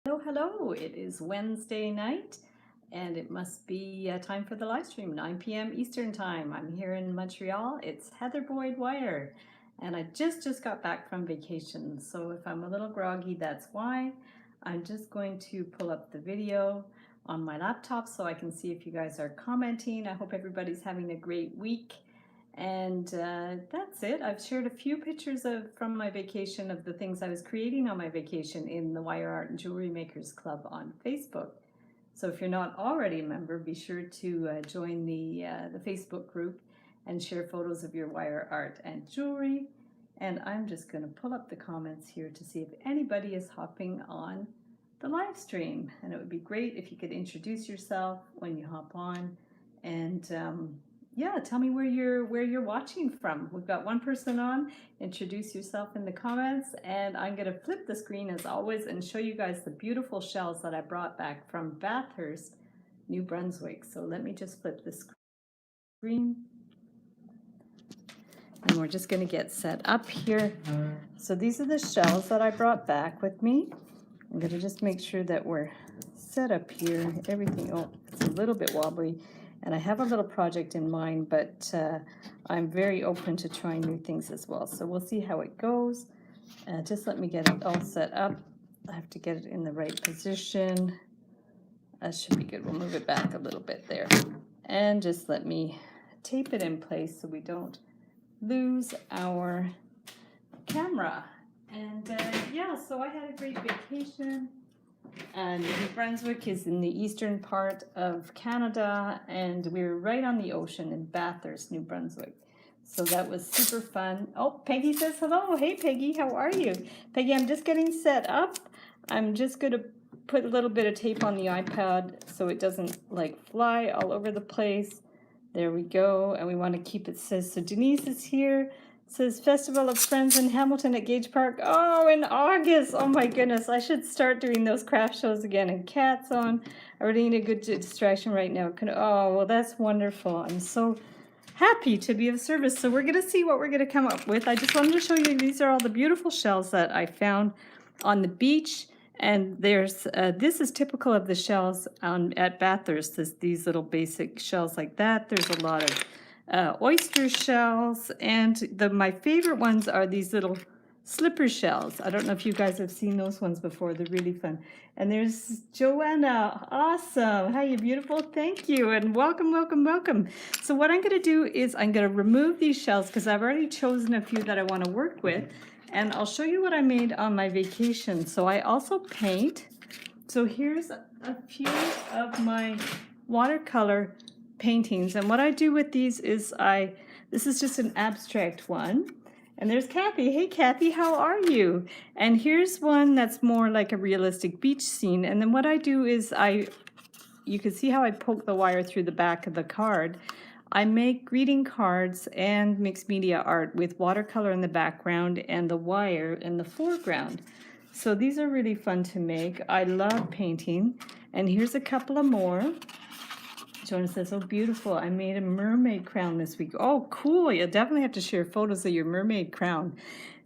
Hello. It is Wednesday night and it must be time for the live stream, 9 p.m. Eastern time. I'm here in Montreal. It's Heather Boyd Wire and I just got back from vacation. So if I'm a little groggy, that's why. I'm just going to pull up the video on my laptop so I can see if you guys are commenting. I hope everybody's having a great week. And that's it. I've shared a few pictures from my vacation of the things I was creating on my vacation in the Wire Art and Jewelry Makers Club on Facebook. So if you're not already a member, be sure to join the Facebook group and share photos of your wire art and jewelry. And I'm just going to pull up the comments here to see if anybody is hopping on the live stream. And it would be great if you could introduce yourself when you hop on and yeah, tell me where you're watching from. We've got one person on. Introduce yourself in the comments, and I'm going to flip the screen as always and show you guys the beautiful shells that I brought back from Bathurst, New Brunswick. So let me just flip the screen. And we're just going to get set up here. So these are the shells that I brought back with me. I'm going to just make sure that we're set up here. Everything, oh, it's a little bit wobbly. And I have a little project in mind, but I'm very open to trying new things as well. So we'll see how it goes. Just let me get it all set up. I have to get it in the right position. That should be good. We'll move it back a little bit there. And just let me tape it in place so we don't lose our camera. And yeah, so I had a great vacation. And New Brunswick is in the eastern part of Canada, and we were right on the ocean in Bathurst, New Brunswick. So that was super fun. Oh, Peggy says hello. Hey, Peggy, how are you? Peggy, I'm just getting set up. I'm just going to put a little bit of tape on the iPad so it doesn't like fly all over the place. There we go. And we want to keep it says. So Denise is here. Says Festival of Friends in Hamilton at Gage Park. Oh, in August. Oh my goodness. I should start doing those craft shows again. And Kat's on. I really need a good distraction right now. Oh, well, that's wonderful. I'm so happy to be of service. So we're going to see what we're going to come up with. I just wanted to show you these are all the beautiful shells that I found on the beach. And there's this is typical of the shells at Bathurst. These little basic shells like that. There's a lot of oyster shells, and my favorite ones are these little slipper shells. I don't know if you guys have seen those ones before. They're really fun. And there's Joanna. Awesome. Hi, you beautiful. Thank you, and welcome, welcome, welcome. So what I'm going to do is I'm going to remove these shells because I've already chosen a few that I want to work with, and I'll show you what I made on my vacation. So I also paint. So here's a few of my watercolor paintings, and what I do with these is this is just an abstract one, and there's Kathy. Hey Kathy, how are you? And here's one that's more like a realistic beach scene, and then what I do is you can see how I poke the wire through the back of the card. I make greeting cards and mixed media art with watercolor in the background and the wire in the foreground. So these are really fun to make. I love painting, and here's a couple of more. Jonah says, oh, beautiful. I made a mermaid crown this week. Oh, cool. You'll definitely have to share photos of your mermaid crown.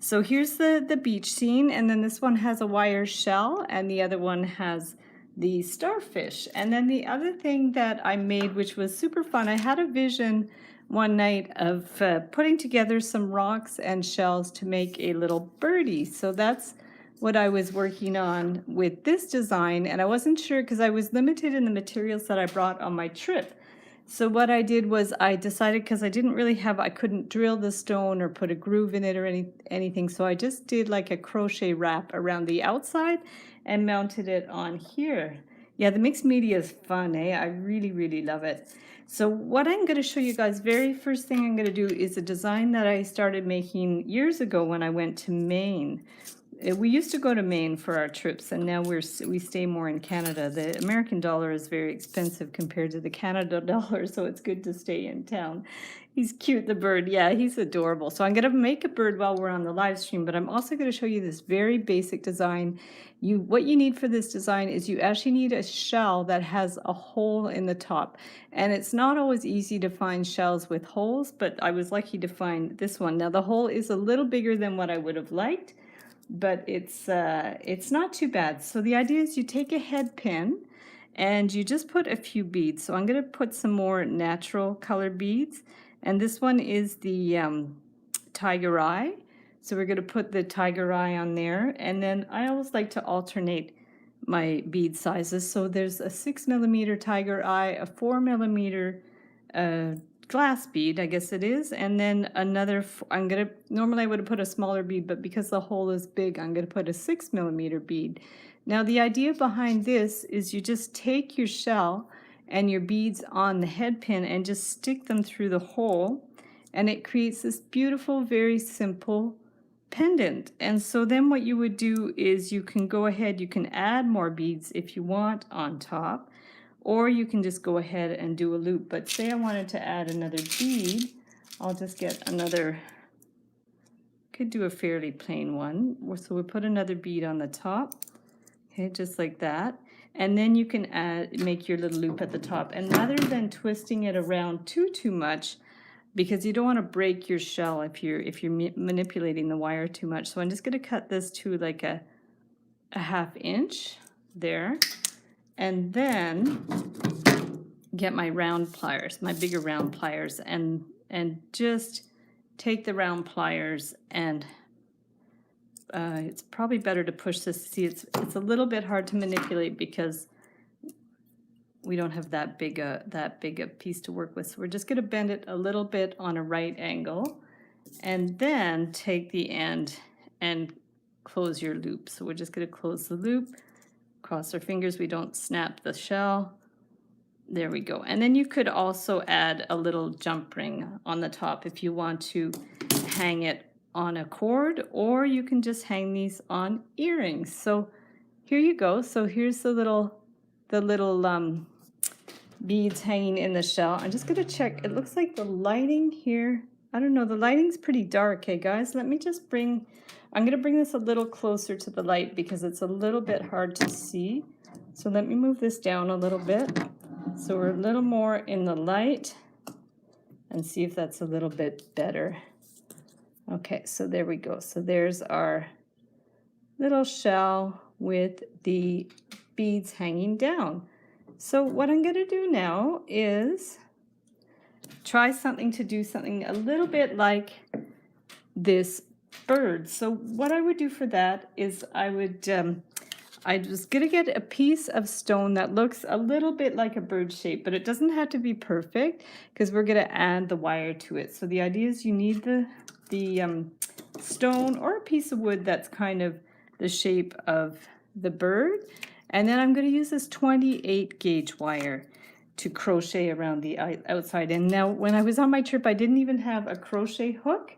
So here's the beach scene, and then this one has a wire shell, and the other one has the starfish. And then the other thing that I made, which was super fun, I had a vision one night of putting together some rocks and shells to make a little birdie. So that's what I was working on with this design, and I wasn't sure because I was limited in the materials that I brought on my trip. So what I did was I decided, because I couldn't drill the stone or put a groove in it or anything, so I just did like a crochet wrap around the outside and mounted it on here. Yeah, the mixed media is fun, eh? I really, really love it. So what I'm going to show you guys, very first thing I'm going to do is a design that I started making years ago when I went to Maine. We used to go to Maine for our trips, and now we stay more in Canada. The American dollar is very expensive compared to the Canada dollar, so it's good to stay in town. He's cute, the bird. Yeah, he's adorable. So I'm going to make a bird while we're on the live stream, but I'm also going to show you this very basic design. What you need for this design is you actually need a shell that has a hole in the top. And it's not always easy to find shells with holes, but I was lucky to find this one. Now, the hole is a little bigger than what I would have liked, but it's not too bad. So the idea is you take a head pin and you just put a few beads. So I'm going to put some more natural color beads, and this one is the tiger eye. So we're going to put the tiger eye on there, and then I always like to alternate my bead sizes. So there's a 6mm tiger eye, a 4mm glass bead, I guess it is, and then another, normally I would have put a smaller bead, but because the hole is big, I'm going to put a 6mm bead. Now the idea behind this is you just take your shell and your beads on the head pin and just stick them through the hole, and it creates this beautiful, very simple pendant. And so then what you would do is you can go ahead, you can add more beads if you want on top, or you can just go ahead and do a loop. But say I wanted to add another bead, I'll just get another, could do a fairly plain one. So we put another bead on the top, okay, just like that. And then you can make your little loop at the top. And rather than twisting it around too much, because you don't want to break your shell if you're manipulating the wire too much. So I'm just going to cut this to like a 1/2 inch there, and then get my round pliers, my bigger round pliers, and just take the round pliers, and it's probably better to push this. See, it's a little bit hard to manipulate because we don't have that big a piece to work with. So we're just going to bend it a little bit on a right angle, and then take the end and close your loop. So we're just going to close the loop, cross our fingers, we don't snap the shell. There we go. And then you could also add a little jump ring on the top if you want to hang it on a cord, or you can just hang these on earrings. So here you go. So here's the little beads hanging in the shell. I'm just going to check. It looks like the lighting here, I don't know, the lighting's pretty dark. Hey guys, let me just I'm going to bring this a little closer to the light because it's a little bit hard to see. So let me move this down a little bit so we're a little more in the light, and see if that's a little bit better. Okay, so there we go. So there's our little shell with the beads hanging down. So what I'm going to do now is try to do something a little bit like this bird. So what I would do for that is I was going to get a piece of stone that looks a little bit like a bird shape, but it doesn't have to be perfect because we're going to add the wire to it. So the idea is you need the stone or a piece of wood that's kind of the shape of the bird. And then I'm going to use this 28 gauge wire to crochet around the outside. And now when I was on my trip, I didn't even have a crochet hook.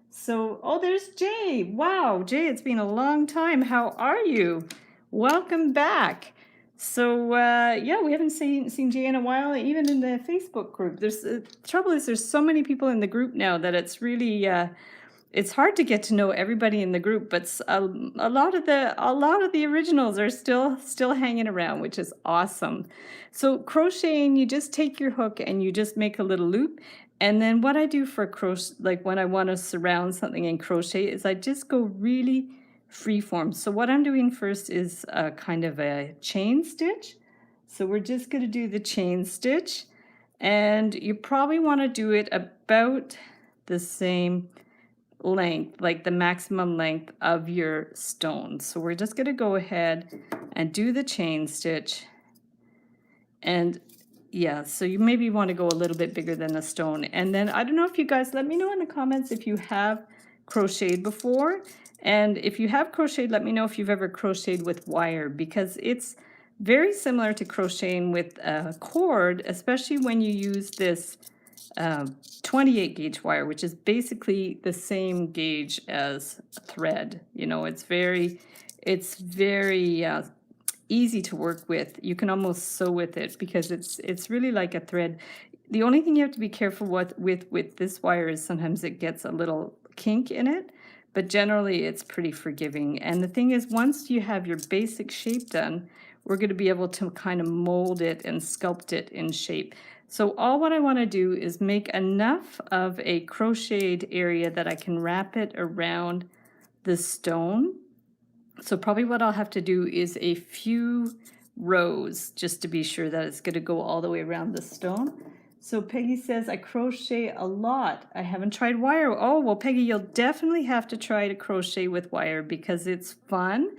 So, oh, there's Jay. Wow, Jay, it's been a long time. How are you? Welcome back. So, yeah, we haven't seen Jay in a while, even in the Facebook group. The trouble is there's so many people in the group now that it's really... it's hard to get to know everybody in the group, but a lot of the originals are still hanging around, which is awesome. So crocheting, you just take your hook and you just make a little loop. And then what I do for crochet, like when I want to surround something in crochet, is I just go really freeform. So what I'm doing first is a kind of a chain stitch. So we're just going to do the chain stitch, and you probably want to do it about the same length, like the maximum length of your stone. So we're just going to go ahead and do the chain stitch. And yeah, so you maybe want to go a little bit bigger than the stone. And then I don't know if you guys, let me know in the comments if you have crocheted before. And if you have crocheted, let me know if you've ever crocheted with wire, because it's very similar to crocheting with a cord, especially when you use this 28 gauge wire, which is basically the same gauge as thread. You know, it's very easy to work with. You can almost sew with it because it's really like a thread. The only thing you have to be careful with this wire is sometimes it gets a little kink in it, but generally it's pretty forgiving. And the thing is, once you have your basic shape done, we're going to be able to kind of mold it and sculpt it in shape. So all what I want to do is make enough of a crocheted area that I can wrap it around the stone. So probably what I'll have to do is a few rows just to be sure that it's going to go all the way around the stone. So Peggy says, I crochet a lot. I haven't tried wire. Oh, well, Peggy, you'll definitely have to try to crochet with wire because it's fun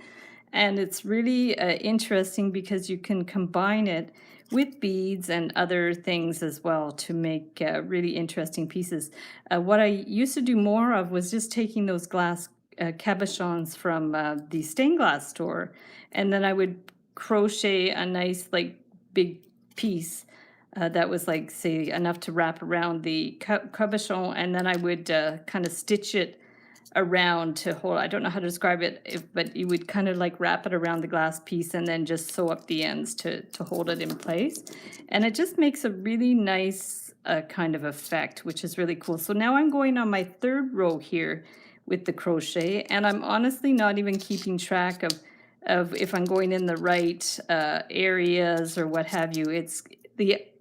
and it's really interesting because you can combine it with beads and other things as well to make really interesting pieces. What I used to do more of was just taking those glass cabochons from the stained glass store, and then I would crochet a nice like big piece that was like, say, enough to wrap around the cabochon, and then I would kind of stitch it around to hold. I don't know how to describe it, but you would kind of like wrap it around the glass piece and then just sew up the ends to hold it in place. And it just makes a really nice kind of effect, which is really cool. So now I'm going on my third row here with the crochet, and I'm honestly not even keeping track of if I'm going in the right areas or what have you.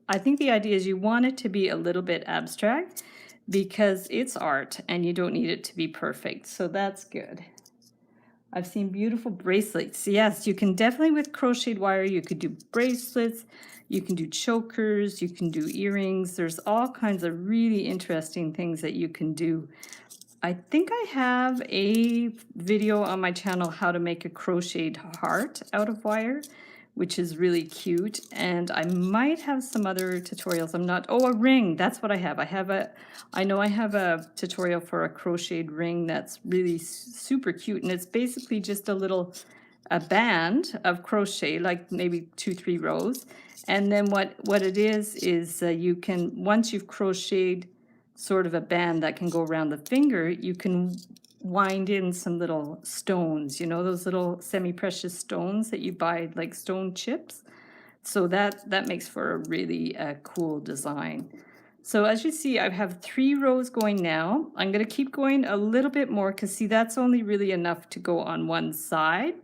I think the idea is you want it to be a little bit abstract because it's art and you don't need it to be perfect. So that's good. I've seen beautiful bracelets. Yes, you can definitely, with crocheted wire, you could do bracelets, you can do chokers, you can do earrings. There's all kinds of really interesting things that you can do. I think I have a video on my channel how to make a crocheted heart out of wire, which is really cute. And I might have some other tutorials. I'm not, oh, a ring, that's what I have. I know I have a tutorial for a crocheted ring that's really super cute. And it's basically just a band of crochet, like maybe 2-3 rows. And then what it is you can, once you've crocheted sort of a band that can go around the finger, you can wind in some little stones, you know, those little semi-precious stones that you buy, like stone chips. So that makes for a really cool design. So as you see, I have 3 rows going now. I'm going to keep going a little bit more because see, that's only really enough to go on one side.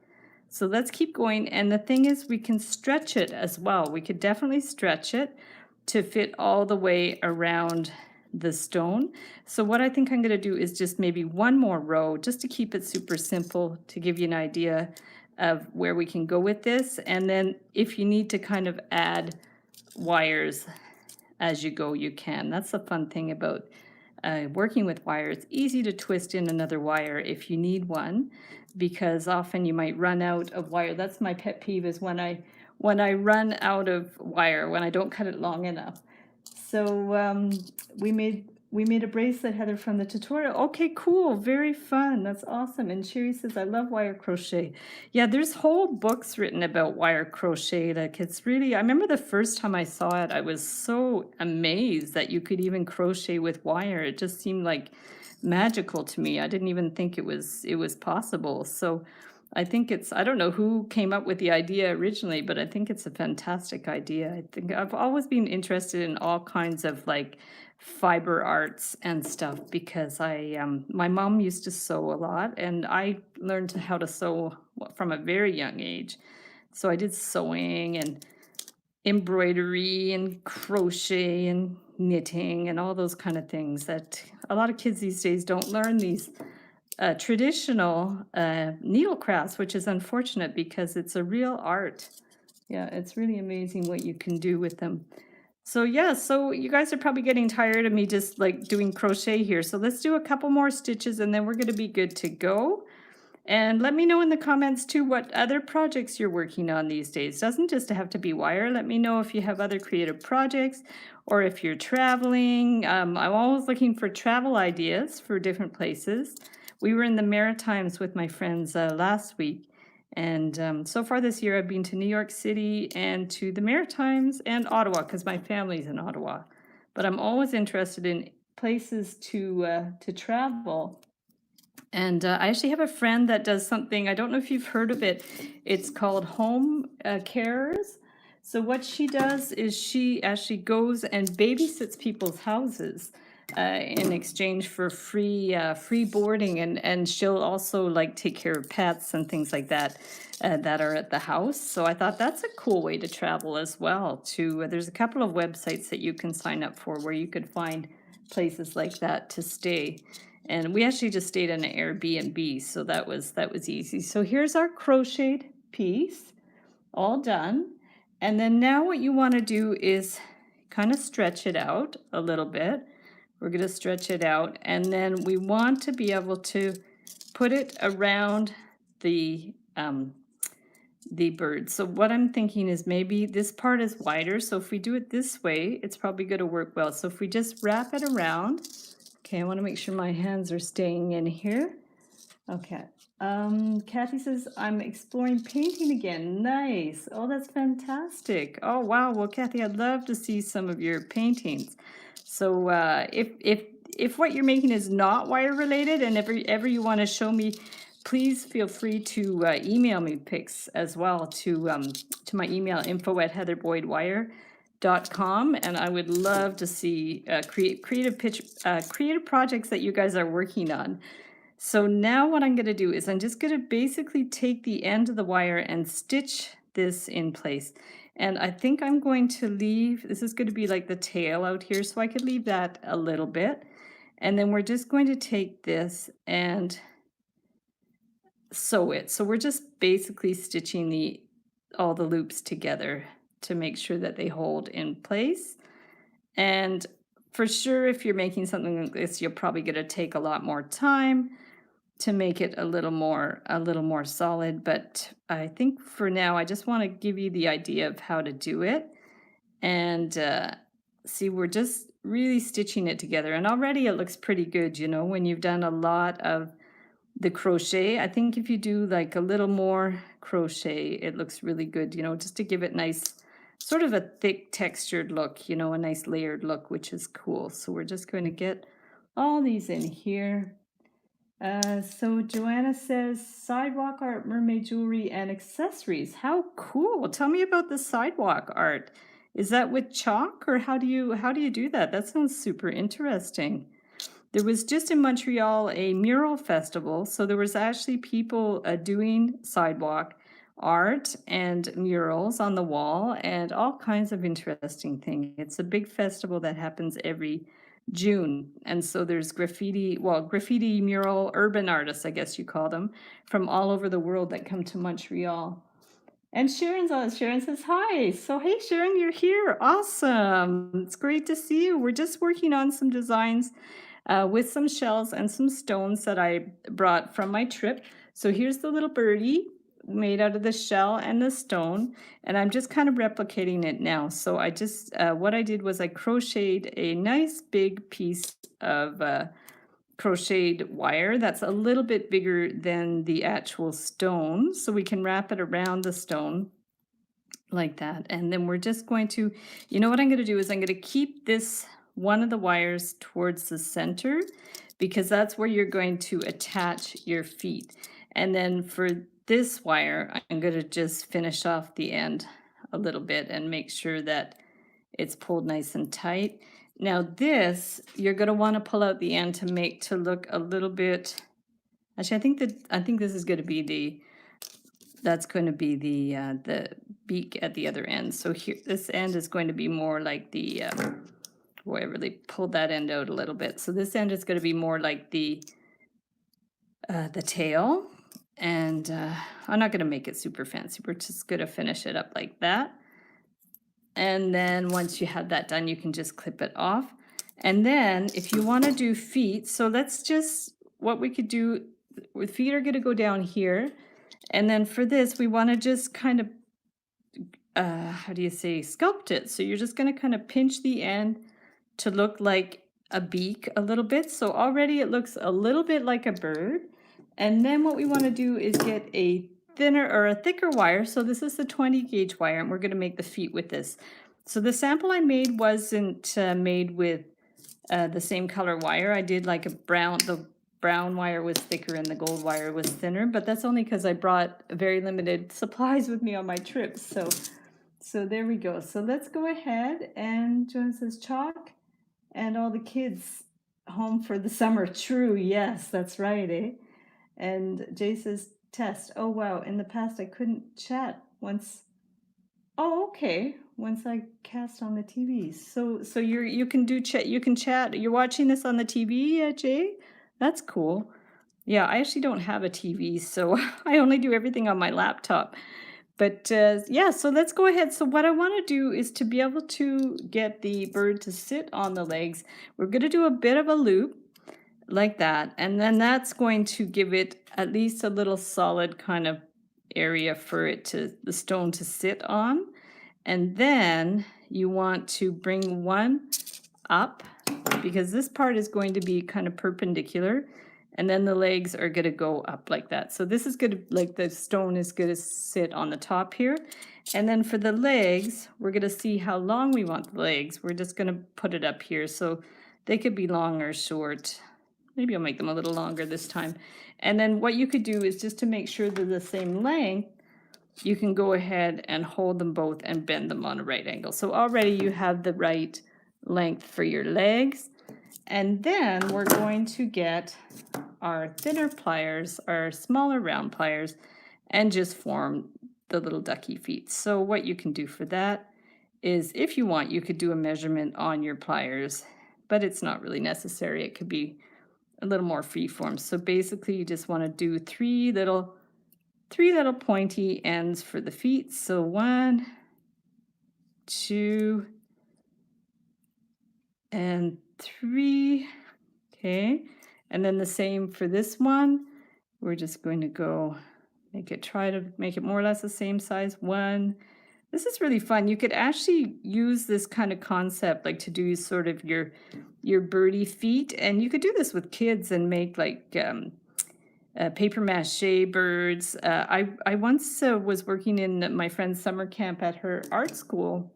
So let's keep going. And the thing is, we can stretch it as well. We could definitely stretch it to fit all the way around the stone. So what I think I'm going to do is just maybe one more row just to keep it super simple, to give you an idea of where we can go with this. And then if you need to kind of add wires as you go, you can. That's the fun thing about working with wire. It's easy to twist in another wire if you need one, because often you might run out of wire. That's my pet peeve, is when I run out of wire, when I don't cut it long enough. So we made a bracelet, Heather, from the tutorial. Okay, cool, very fun. That's awesome. And Sherry says, I love wire crochet. Yeah, there's whole books written about wire crochet. Like, it's really, I remember the first time I saw it, I was so amazed that you could even crochet with wire. It just seemed like magical to me. I didn't even think it was possible. So I think it's, I don't know who came up with the idea originally, but I think it's a fantastic idea. I think I've always been interested in all kinds of like fiber arts and stuff because my mom used to sew a lot, and I learned how to sew from a very young age. So I did sewing and embroidery and crochet and knitting and all those kind of things that a lot of kids these days don't learn, these traditional needle crafts, which is unfortunate because it's a real art. Yeah, it's really amazing what you can do with them. So yeah, so you guys are probably getting tired of me just like doing crochet here. So let's do a couple more stitches and then we're going to be good to go. And let me know in the comments too what other projects you're working on these days. Doesn't just have to be wire. Let me know if you have other creative projects or if you're traveling. I'm always looking for travel ideas for different places. We were in the Maritimes with my friends last week. And so far this year, I've been to New York City and to the Maritimes and Ottawa because my family's in Ottawa. But I'm always interested in places to travel. And I actually have a friend that does something, I don't know if you've heard of it. It's called home carers. So what she does is she actually goes and babysits people's houses in exchange for free boarding, and she'll also like take care of pets and things like that that are at the house. So I thought that's a cool way to travel as well. There's a couple of websites that you can sign up for where you could find places like that to stay. And we actually just stayed in an Airbnb, so that was easy. So here's our crocheted piece, all done. And then now what you want to do is kind of stretch it out a little bit. We're going to stretch it out, and then we want to be able to put it around the bird. So what I'm thinking is maybe this part is wider, so if we do it this way, it's probably going to work well. So if we just wrap it around, okay, I want to make sure my hands are staying in here. Okay. Kathy says, I'm exploring painting again. Nice. Oh, that's fantastic. Oh, wow. Well, Kathy, I'd love to see some of your paintings. So if what you're making is not wire related, and ever you want to show me, please feel free to email me pics as well to my email, info@heatherboydwire.com, and I would love to see creative projects that you guys are working on. So now what I'm going to do is I'm just going to basically take the end of the wire and stitch this in place. And I think I'm going to leave, this is going to be like the tail out here, so I could leave that a little bit. And then we're just going to take this and sew it. So we're just basically stitching all the loops together to make sure that they hold in place. And for sure, if you're making something like this, you're probably going to take a lot more time to make it a little more solid. But I think for now, I just want to give you the idea of how to do it. And see, we're just really stitching it together. And already it looks pretty good, you know, when you've done a lot of the crochet. I think if you do like a little more crochet, it looks really good, you know, just to give it nice, sort of a thick textured look, you know, a nice layered look, which is cool. So we're just going to get all these in here. So Joanna says, sidewalk art, mermaid jewelry, and accessories. How cool. Tell me about the sidewalk art. Is that with chalk, or how do you do that? That sounds super interesting. There was just in Montreal a mural festival, so there was actually people doing sidewalk art and murals on the wall and all kinds of interesting things. It's a big festival that happens every June, and so there's graffiti mural urban artists, I guess you call them, from all over the world that come to Montreal. And Sharon says hi. So hey Sharon, you're here. Awesome. It's great to see you. We're just working on some designs with some shells and some stones that I brought from my trip. So here's the little birdie made out of the shell and the stone, and I'm just kind of replicating it now. So I just, what I did was I crocheted a nice big piece of crocheted wire that's a little bit bigger than the actual stone, so we can wrap it around the stone like that. And then we're just going to, you know what I'm going to do is I'm going to keep this one of the wires towards the center, because that's where you're going to attach your feet. And then for this wire, I'm going to just finish off the end a little bit and make sure that it's pulled nice and tight. Now this, you're going to want to pull out the end to look a little bit, actually I think this is going to be that's going to be the beak at the other end. So here, this end is going to be more like the, boy, I really pulled that end out a little bit. So this end is going to be more like the tail. And I'm not going to make it super fancy. We're just going to finish it up like that. And then once you have that done, you can just clip it off. And then if you want to do feet, so let's just, what we could do with feet are going to go down here. And then for this, we want to just kind of, how do you say, sculpt it. So you're just going to kind of pinch the end to look like a beak a little bit. So already it looks a little bit like a bird. And then what we want to do is get a thinner or a thicker wire. So this is the 20 gauge wire, and we're going to make the feet with this. So the sample I made wasn't made with the same color wire. I did like the brown wire was thicker and the gold wire was thinner, but that's only because I brought very limited supplies with me on my trip. So there we go. So let's go ahead, and Joan says chalk and all the kids home for the summer. True, yes, that's right, eh? And Jay says test. Oh wow, in the past I couldn't chat once. Oh, okay. Once I cast on the TV. So you can do chat. You can chat. You're watching this on the TV, Jay? That's cool. Yeah, I actually don't have a TV, so I only do everything on my laptop. But yeah, so let's go ahead. So what I want to do is to be able to get the bird to sit on the legs. We're going to do a bit of a loop like that, and then that's going to give it at least a little solid kind of area for it to, the stone to sit on. And then you want to bring one up, because this part is going to be kind of perpendicular, and then the legs are going to go up like that. So this is good, like the stone is going to sit on the top here. And then for the legs, we're going to see how long we want the legs. We're just going to put it up here, so they could be long or short. Maybe I'll make them a little longer this time. And then what you could do is, just to make sure they're the same length, you can go ahead and hold them both and bend them on a right angle. So already you have the right length for your legs. And then we're going to get our thinner pliers, our smaller round pliers, and just form the little ducky feet. So what you can do for that is, if you want, you could do a measurement on your pliers, but it's not really necessary. It could be a little more free form. So basically you just want to do three little pointy ends for the feet. So 1, 2, and 3. Okay, and then the same for this one. We're just going to go try to make it more or less the same size. 1. This is really fun. You could actually use this kind of concept, like to do sort of your birdie feet, and you could do this with kids and make like paper mache birds. I once was working in my friend's summer camp at her art school,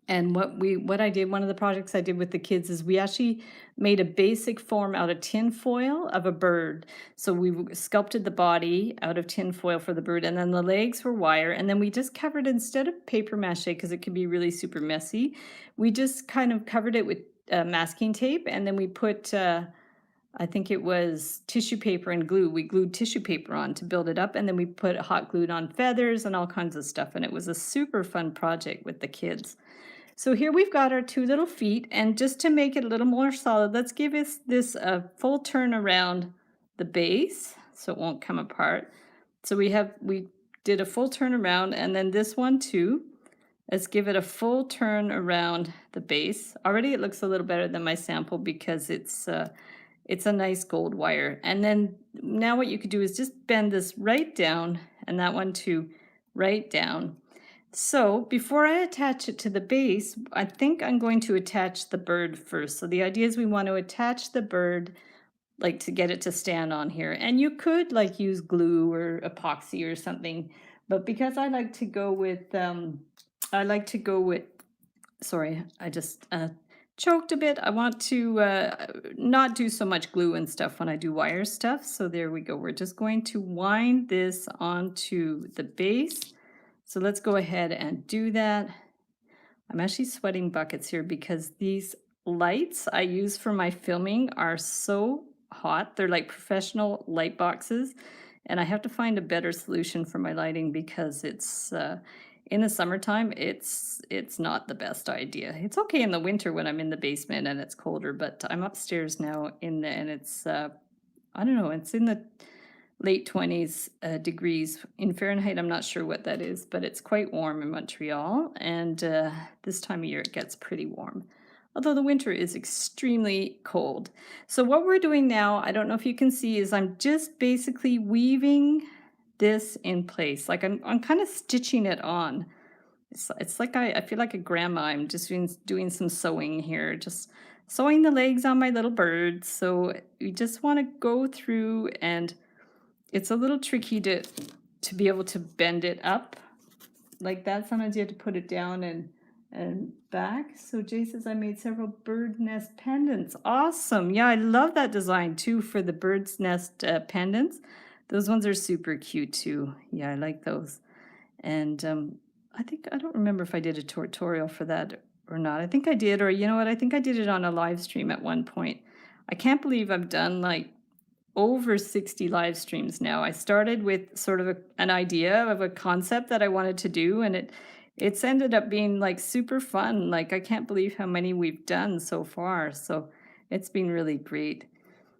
and what I did, one of the projects I did with the kids, is we actually made a basic form out of tin foil of a bird. So we sculpted the body out of tin foil for the bird, and then the legs were wire, and then we just covered, instead of paper mache, because it can be really super messy, we just kind of covered it with masking tape, and then we put I think it was tissue paper and glue. We glued tissue paper on to build it up, and then we put hot glued on feathers and all kinds of stuff, and it was a super fun project with the kids. So here we've got our 2 little feet, and just to make it a little more solid, let's give this a full turn around the base so it won't come apart. So we did a full turn around, and then this one too. Let's give it a full turn around the base. Already it looks a little better than my sample because it's a nice gold wire. And then now what you could do is just bend this right down, and that one too, right down. So before I attach it to the base, I think I'm going to attach the bird first. So the idea is we want to attach the bird, like to get it to stand on here. And you could like use glue or epoxy or something, but because I like to go with, sorry, I just choked a bit. I want to not do so much glue and stuff when I do wire stuff. So there we go. We're just going to wind this onto the base. So let's go ahead and do that. I'm actually sweating buckets here because these lights I use for my filming are so hot. They're like professional light boxes, and I have to find a better solution for my lighting because it's in the summertime, it's not the best idea. It's okay in the winter when I'm in the basement and it's colder, but I'm upstairs now and it's I don't know, it's in the late 20s degrees in Fahrenheit. I'm not sure what that is, but it's quite warm in Montreal, and this time of year it gets pretty warm, although the winter is extremely cold. So what we're doing now, I don't know if you can see, is I'm just basically weaving this in place. Like I'm kind of stitching it on. It's like I feel like a grandma. I'm just doing some sewing here, just sewing the legs on my little bird. So you just want to go through, and it's a little tricky to be able to bend it up like that. Sometimes you have to put it down and back. So Jay says, I made several bird nest pendants. Awesome. Yeah, I love that design too for the bird's nest pendants. Those ones are super cute too. Yeah, I like those. And I don't remember if I did a tutorial for that or not. I think I did, or you know what? I think I did it on a live stream at one point. I can't believe I've done like over 60 live streams now. I started with sort of an idea of a concept that I wanted to do, and it's ended up being like super fun. Like I can't believe how many we've done so far. So it's been really great.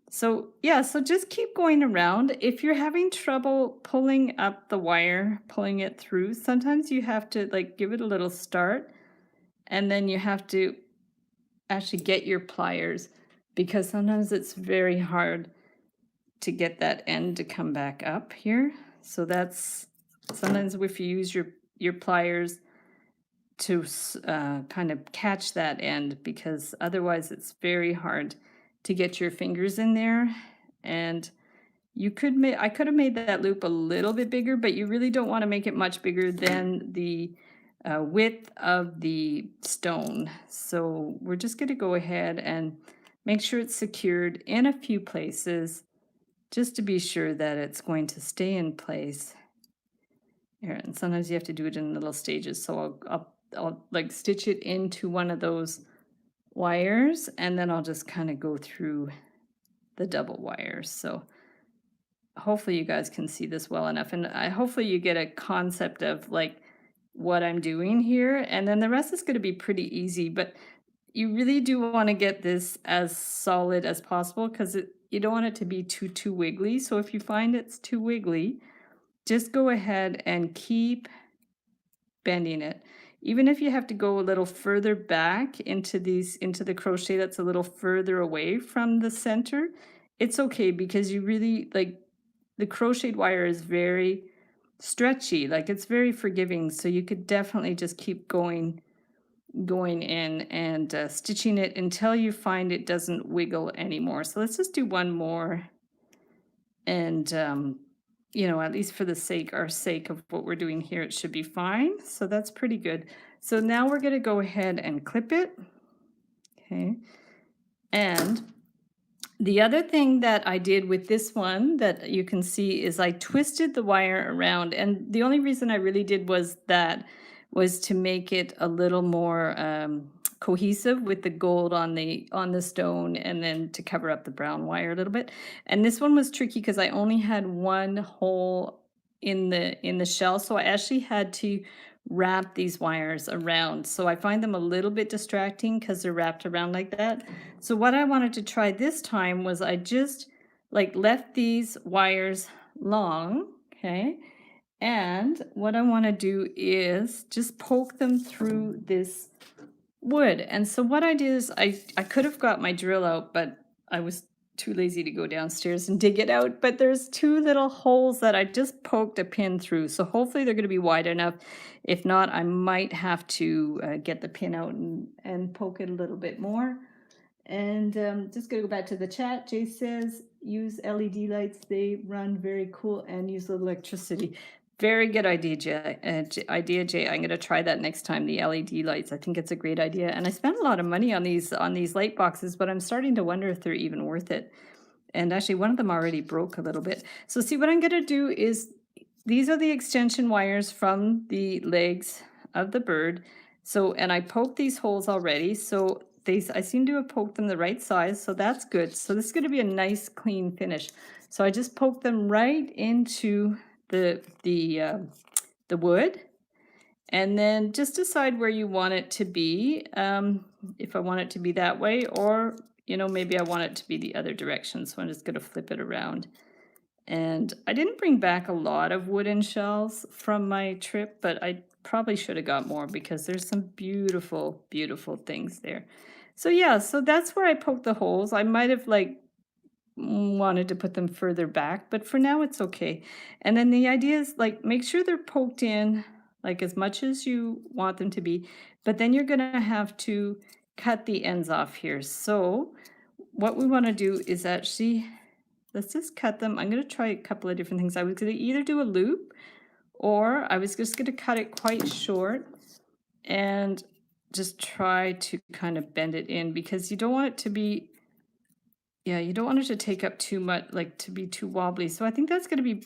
So yeah, so just keep going around. If you're having trouble pulling up the wire, pulling it through, sometimes you have to like give it a little start, and then you have to actually get your pliers, because sometimes it's very hard to get that end to come back up here. So that's sometimes if you use your pliers to kind of catch that end, because otherwise it's very hard to get your fingers in there. And you could make, I could have made that loop a little bit bigger, but you really don't want to make it much bigger than the width of the stone. So we're just going to go ahead and make sure it's secured in a few places, just to be sure that it's going to stay in place. Here, and sometimes you have to do it in little stages. So I'll like stitch it into one of those wires, and then I'll just kind of go through the double wires. So hopefully you guys can see this well enough, and hopefully you get a concept of like what I'm doing here, and then the rest is going to be pretty easy. But you really do want to get this as solid as possible, because you don't want it to be too wiggly. So if you find it's too wiggly, just go ahead and keep bending it. Even if you have to go a little further back into the crochet that's a little further away from the center, it's okay, because you really like the crocheted wire is very stretchy, like it's very forgiving. So you could definitely just keep going in and stitching it until you find it doesn't wiggle anymore. So let's just do one more, and you know, at least for the sake of what we're doing here, it should be fine. So that's pretty good. So now we're going to go ahead and clip it. Okay. And the other thing that I did with this one that you can see is I twisted the wire around. And the only reason I really did was to make it a little more cohesive with the gold on the stone, and then to cover up the brown wire a little bit. And this one was tricky because I only had one hole in the shell, so I actually had to wrap these wires around. So I find them a little bit distracting because they're wrapped around like that. So what I wanted to try this time was I just like left these wires long, okay? And what I want to do is just poke them through this wood. And so what I did is I could have got my drill out, but I was too lazy to go downstairs and dig it out. But there's two little holes that I just poked a pin through. So hopefully they're going to be wide enough. If not, I might have to get the pin out and poke it a little bit more. And just going to go back to the chat. Jay says, use LED lights. They run very cool and use electricity. Very good idea, Jay. I'm going to try that next time, the LED lights. I think it's a great idea. And I spent a lot of money on these light boxes, but I'm starting to wonder if they're even worth it. And actually, one of them already broke a little bit. So see, what I'm going to do is, these are the extension wires from the legs of the bird. So, and I poked these holes already. So I seem to have poked them the right size. So that's good. So this is going to be a nice clean finish. So I just poked them right into the wood, and then just decide where you want it to be. If I want it to be that way, or you know, maybe I want it to be the other direction. So I'm just going to flip it around. And I didn't bring back a lot of wooden shells from my trip, but I probably should have got more, because there's some beautiful, beautiful things there. So yeah, so that's where I poked the holes. I might have like wanted to put them further back, but for now it's okay. And then the idea is like, make sure they're poked in like as much as you want them to be, but then you're going to have to cut the ends off here. So what we want to do is actually, let's just cut them. I'm going to try a couple of different things. I was going to either do a loop, or I was just going to cut it quite short and just try to kind of bend it in, because you don't want it to be, you don't want it to take up too much, like to be too wobbly. So I think that's going to be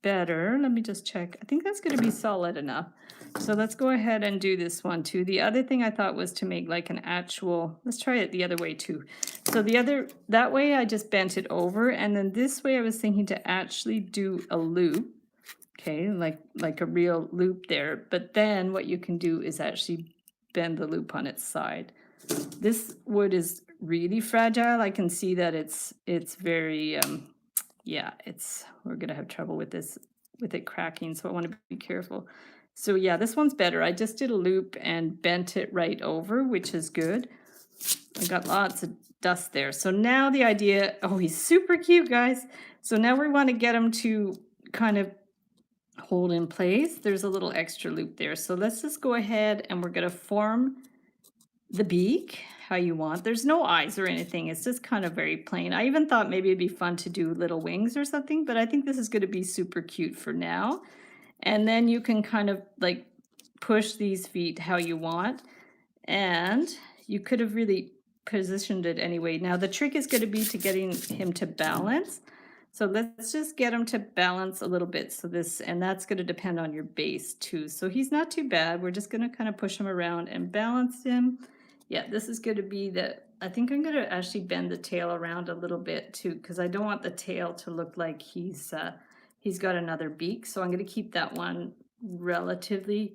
better. Let me just check. I think that's going to be solid enough. So let's go ahead and do this one too. The other thing I thought was to make like an actual, let's try it the other way too. So that way I just bent it over, and then this way I was thinking to actually do a loop. Okay, like a real loop there. But then what you can do is actually bend the loop on its side. This wood is really fragile. I can see that it's very, yeah, we're gonna have trouble with this, with it cracking, so I want to be careful. So yeah, this one's better. I just did a loop and bent it right over, which is good. I got lots of dust there. So now the idea, oh, he's super cute, guys. So now we want to get him to kind of hold in place. There's a little extra loop there. So let's just go ahead and we're going to form the beak how you want. There's no eyes or anything. It's just kind of very plain. I even thought maybe it'd be fun to do little wings or something, but I think this is going to be super cute for now. And then you can kind of like push these feet how you want. And you could have really positioned it anyway. Now the trick is going to be to getting him to balance. So let's just get him to balance a little bit. So this, and that's going to depend on your base too. So he's not too bad. We're just going to kind of push him around and balance him. Yeah, this is going to be I think I'm going to actually bend the tail around a little bit too, because I don't want the tail to look like he's got another beak. So I'm going to keep that one relatively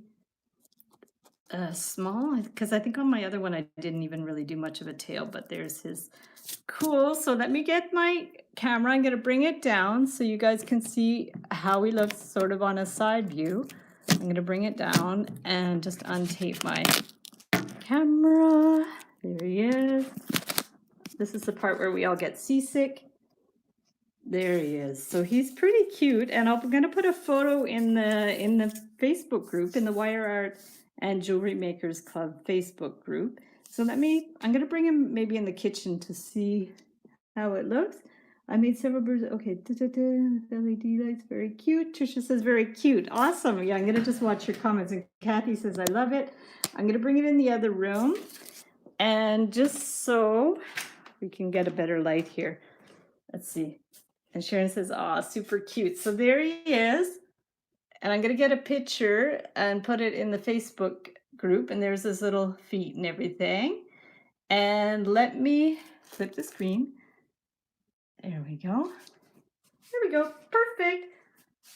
small, because I think on my other one I didn't even really do much of a tail, but there's his. Cool. So let me get my camera. I'm going to bring it down so you guys can see how he looks sort of on a side view. I'm going to bring it down and just untape my camera. There he is. This is the part where we all get seasick. There he is. So he's pretty cute, and I'm going to put a photo in the Facebook group, in the Wire Art and Jewelry Makers Club Facebook group. So I'm going to bring him maybe in the kitchen to see how it looks. I made several birds. Okay, LED lights, very cute. Trisha says very cute. Awesome. Yeah, I'm going to just watch your comments. And Kathy says I love it. I'm going to bring it in the other room, and just so we can get a better light here. Let's see. And Sharon says, "Aw, super cute." So there he is. And I'm going to get a picture and put it in the Facebook group. And there's his little feet and everything. And let me flip the screen. There we go. There we go. Perfect.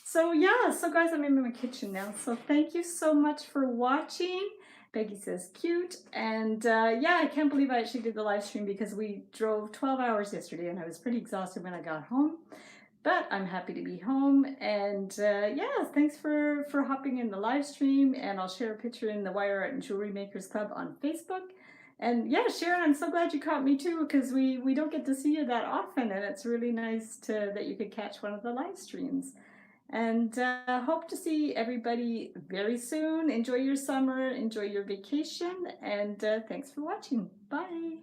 So yeah, so guys, I'm in my kitchen now. So thank you so much for watching. Peggy says cute. And yeah, I can't believe I actually did the live stream because we drove 12 hours yesterday and I was pretty exhausted when I got home. But I'm happy to be home, and yeah, thanks for hopping in the live stream, and I'll share a picture in the Wire Art and Jewelry Makers Club on Facebook. And yeah, Sharon, I'm so glad you caught me too, because we don't get to see you that often, and it's really nice that you could catch one of the live streams. And hope to see everybody very soon. Enjoy your summer, enjoy your vacation, and thanks for watching. Bye.